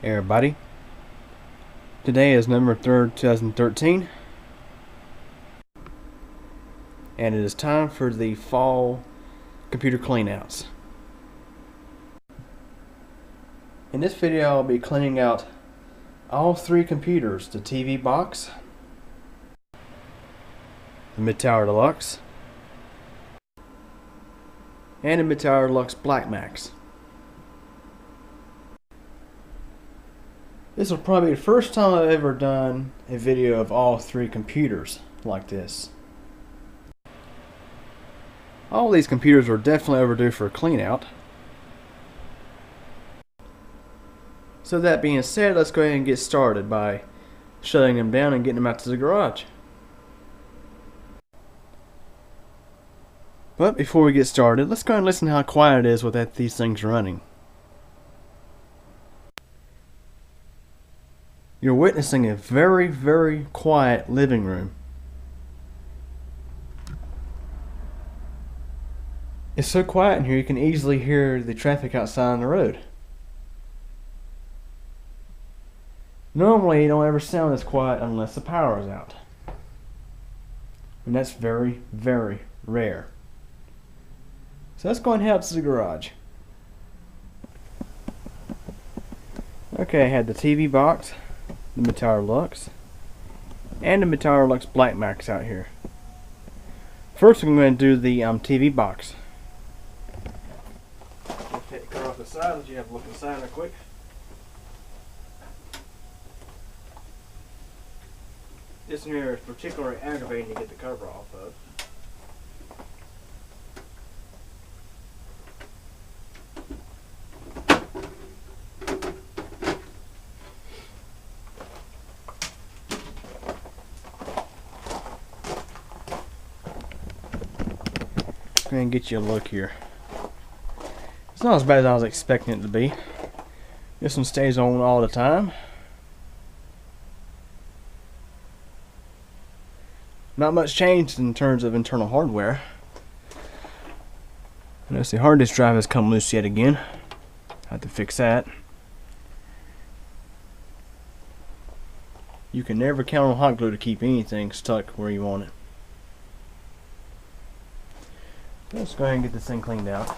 Hey everybody, today is November 3rd, 2013, and it is time for the fall computer cleanouts. In this video I'll be cleaning out all three computers, the TiViBox, the MidTower Deluxe, and the MidTower Deluxe Black Max. This will probably be the first time I've ever done a video of all three computers like this. All these computers are definitely overdue for a clean out. So that being said, let's go ahead and get started by shutting them down and getting them out to the garage. But before we get started, let's go ahead and listen to how quiet it is without these things running. You're witnessing a very, very quiet living room. It's so quiet in here you can easily hear the traffic outside on the road. Normally you don't ever sound this quiet unless the power is out. And that's very, very rare. So let's go and head out to the garage. Okay, I had the TiViBox, the MidTower Deluxe, and the MidTower Deluxe Black Max out here. First I'm going to do the TiViBox. Take the car off the side, let you have a look inside real quick. This in here is particularly aggravating to get the cover off of. Go ahead and get you a look here. It's not as bad as I was expecting it to be. This one stays on all the time. Not much changed in terms of internal hardware. Notice the hard disk drive has come loose yet again. I have to fix that. You can never count on hot glue to keep anything stuck where you want it. Let's go ahead and get this thing cleaned out.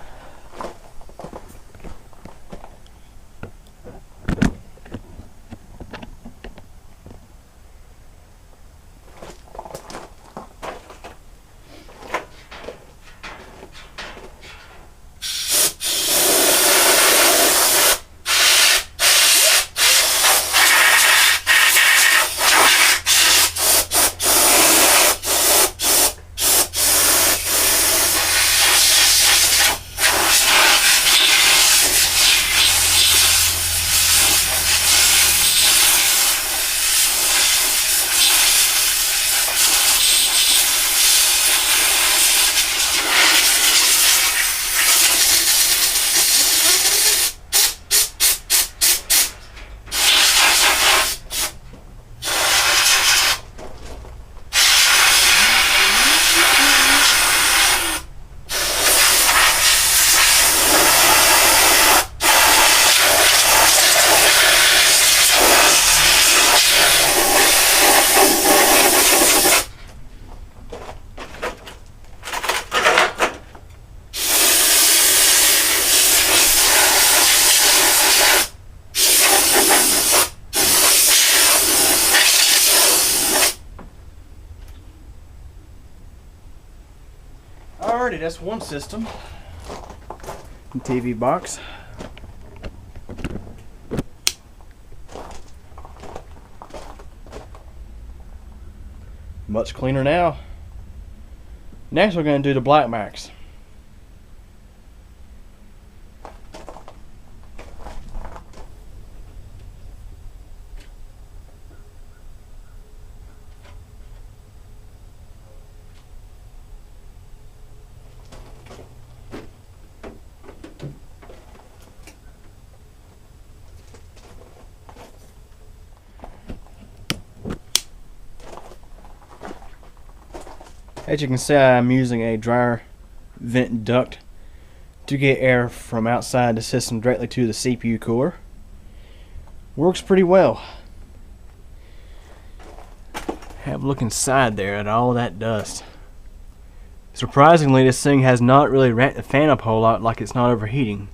Alrighty, that's one system. TiViBox. Much cleaner now. Next we're going to do the Black Max. As you can see, I'm using a dryer vent duct to get air from outside the system directly to the CPU cooler. Works pretty well. Have a look inside there at all that dust. Surprisingly, this thing has not really ramped the fan up a whole lot, like it's not overheating.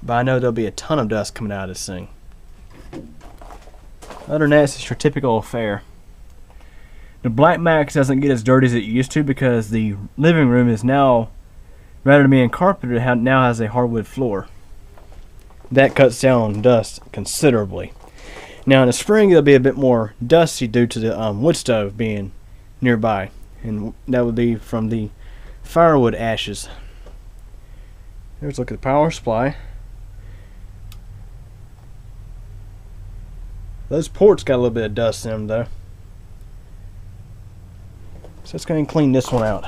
But I know there'll be a ton of dust coming out of this thing. Other than that, it's just your typical affair. The Black Max doesn't get as dirty as it used to because the living room is now, rather than being carpeted, now has a hardwood floor. That cuts down on dust considerably. Now in the spring it'll be a bit more dusty due to the wood stove being nearby, and that would be from the firewood ashes. Here's a look at the power supply. Those ports got a little bit of dust in them though. So let's go ahead and clean this one out.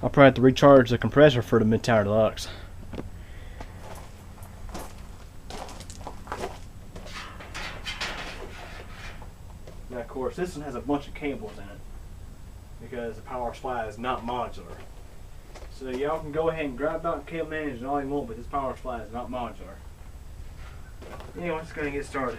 I'll probably have to recharge the compressor for the MidTower Deluxe. Now of course this one has a bunch of cables in it because the power supply is not modular. So y'all can go ahead and grab out cable management all you want, but this power supply is not modular. Anyway, let's go ahead and get started.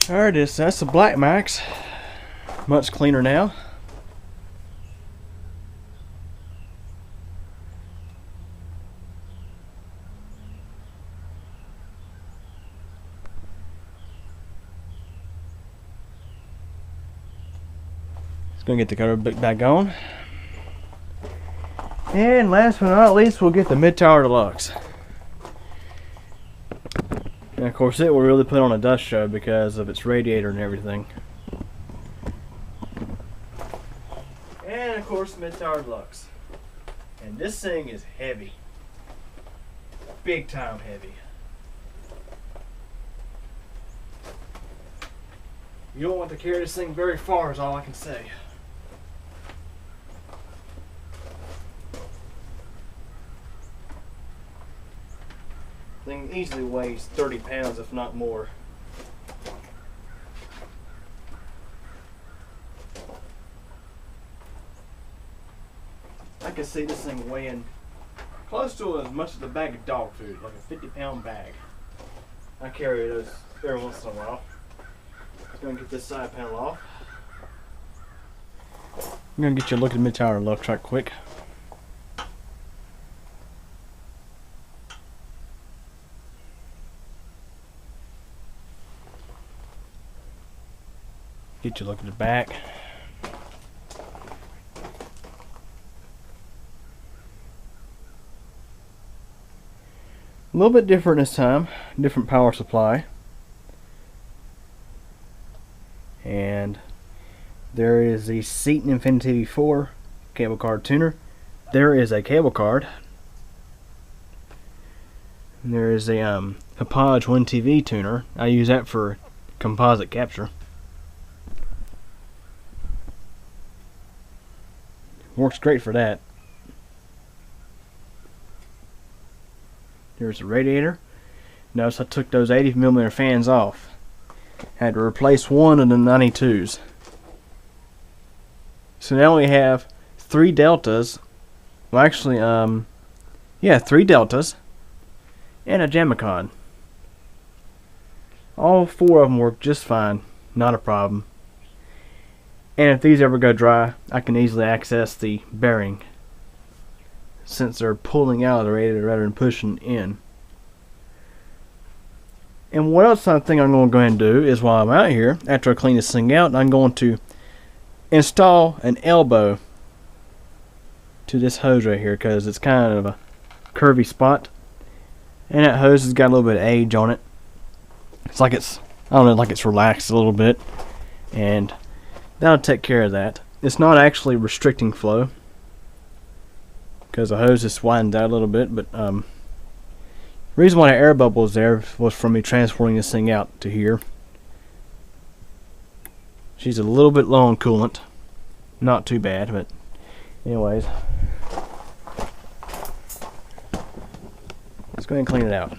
There it is. That's the Black Max. Much cleaner now. Just gonna get the cover back on. And last but not least, we'll get the MidTower Deluxe. And of course it will really put on a dust show because of its radiator and everything. And of course MidTower Deluxe. And this thing is heavy. Big time heavy. You don't want to carry this thing very far is all I can say. Thing easily weighs 30 pounds, if not more. I can see this thing weighing close to as much as a bag of dog food, like a 50-pound bag. I carry those every once in a while. I'm going to get this side panel off. I'm going to get you a look at the MidTower Deluxe right quick. Get you a look at the back. A little bit different this time, different power supply. And there is the Seaton Infinity 4 cable card tuner. There is a cable card. And there is a Hauppauge 1TV tuner. I use that for composite capture. Works great for that. There's the radiator. Notice I took those 80mm fans off. Had to replace one of the 92s. So now we have 3 deltas. Well, actually, 3 deltas and a Jamicon. All 4 of them work just fine, not a problem. And if these ever go dry, I can easily access the bearing, since they're pulling out of the radiator rather than pushing in. And what else I think I'm going to go ahead and do is, while I'm out here, after I clean this thing out, I'm going to install an elbow to this hose right here, because it's kind of a curvy spot, and that hose has got a little bit of age on it. It's like it's, I don't know, like it's relaxed a little bit, and that'll take care of that. It's not actually restricting flow, because the hose just widened out a little bit, but the reason why the air bubble was there was from me transporting this thing out to here. She's a little bit low on coolant. Not too bad, but anyways. Let's go ahead and clean it out.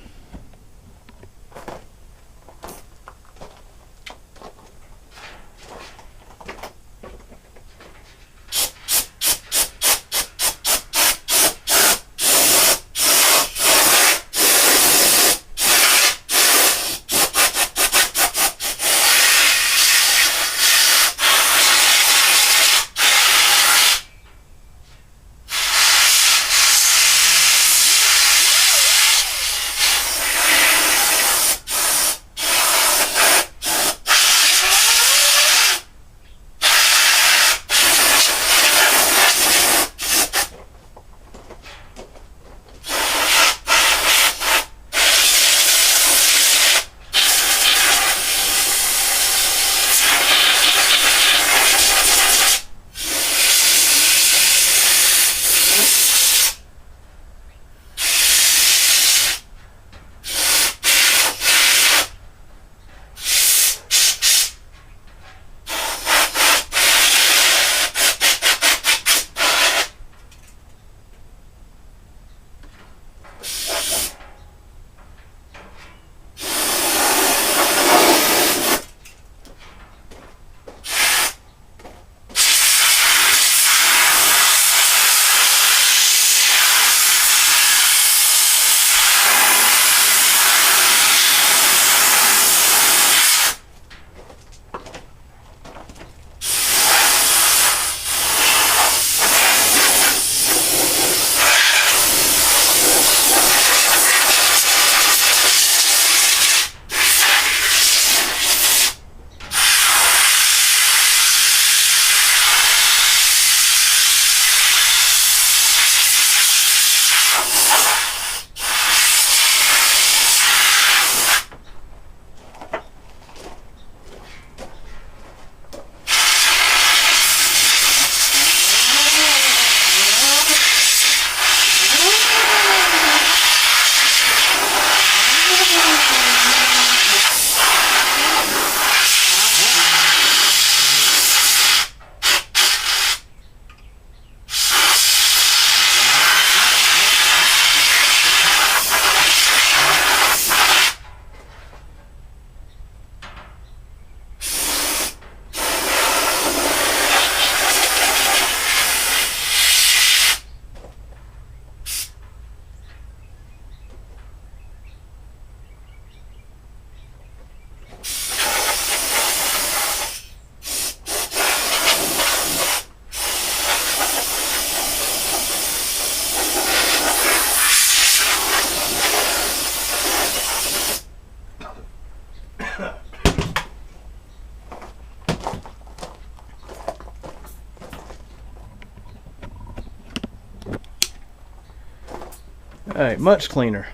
Alright, much cleaner.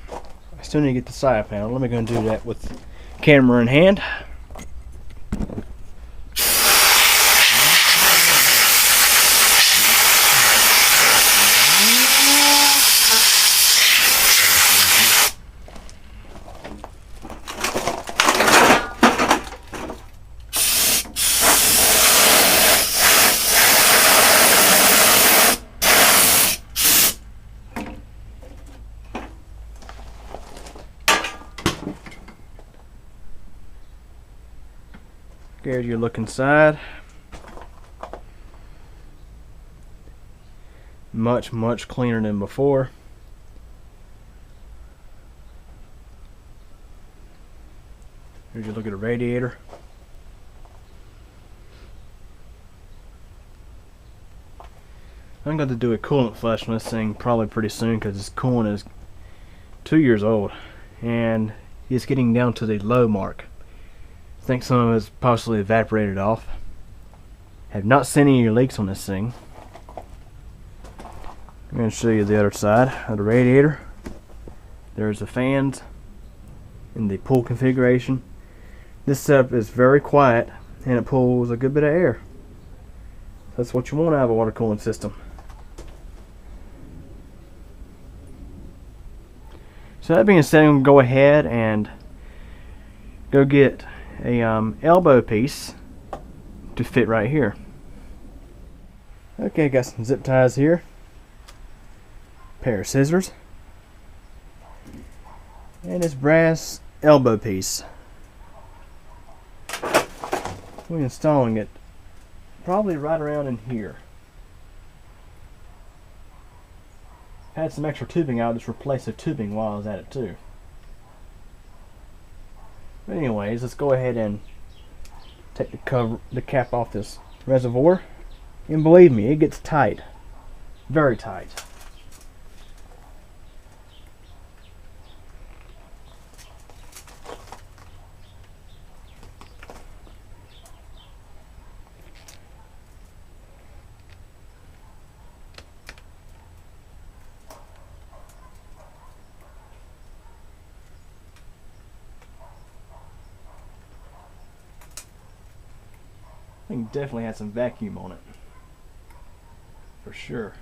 I still need to get the side panel. Let me go and do that with camera in hand. Here's your look inside. Much cleaner than before. Here's your look at the radiator. I'm going to do a coolant flush on this thing probably pretty soon because this coolant is 2 years old and it's getting down to the low mark. I think some of it's possibly evaporated off. Have not seen any leaks on this thing. I'm going to show you the other side of the radiator. There's the fans in the pull configuration. This setup is very quiet and it pulls a good bit of air. That's what you want out of a water cooling system. So that being said, I'm going to go ahead and go get a elbow piece to fit right here. Okay, got some zip ties here, pair of scissors, and this brass elbow piece. We're installing it probably right around in here. Had some extra tubing out, just replaced the tubing while I was at it too. But anyways, let's go ahead and take the cap off this reservoir. And believe me, it gets tight. Very tight. I think definitely had some vacuum on it, for sure.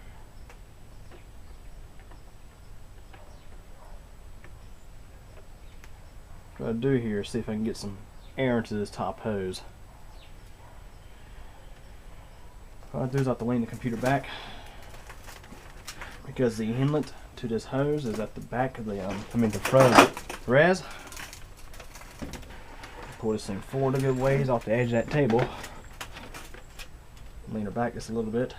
What I'll do here is see if I can get some air into this top hose. What I'll do is I'll have to lean the computer back because the inlet to this hose is at the back of the the front of the res. Pull this thing forward a good ways off the edge of that table. Lean her back just a little bit.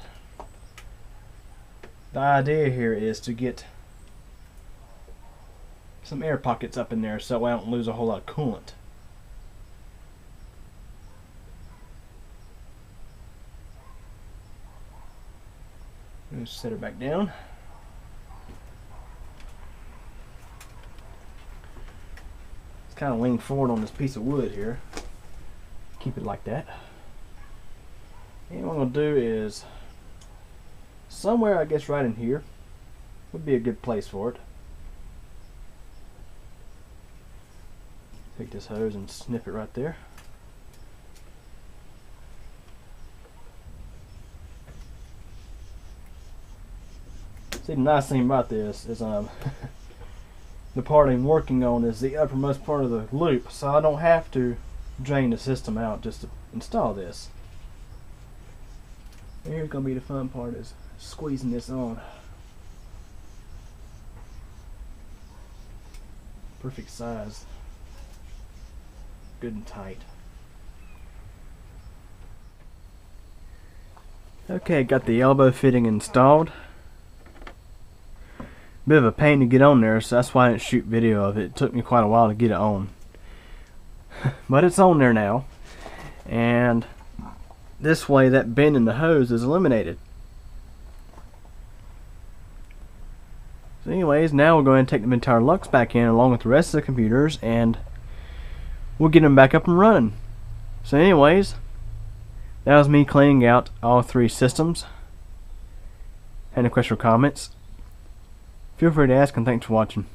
The idea here is to get some air pockets up in there so I don't lose a whole lot of coolant. Just set her back down. Just kind of lean forward on this piece of wood here. Keep it like that. And what I'm going to do is, somewhere I guess right in here would be a good place for it. Take this hose and snip it right there. See, the nice thing about this is the part I'm working on is the uppermost part of the loop, so I don't have to drain the system out just to install this. And here's going to be the fun part, is squeezing this on. Perfect size. Good and tight. Okay, got the elbow fitting installed. Bit of a pain to get on there, so that's why I didn't shoot video of it. It took me quite a while to get it on. But it's on there now. And this way that bend in the hose is eliminated. So anyways, now we're going to take the MidTower Deluxe back in along with the rest of the computers and we'll get them back up and running. So anyways, that was me cleaning out all three systems. Any questions or comments? Feel free to ask, and thanks for watching.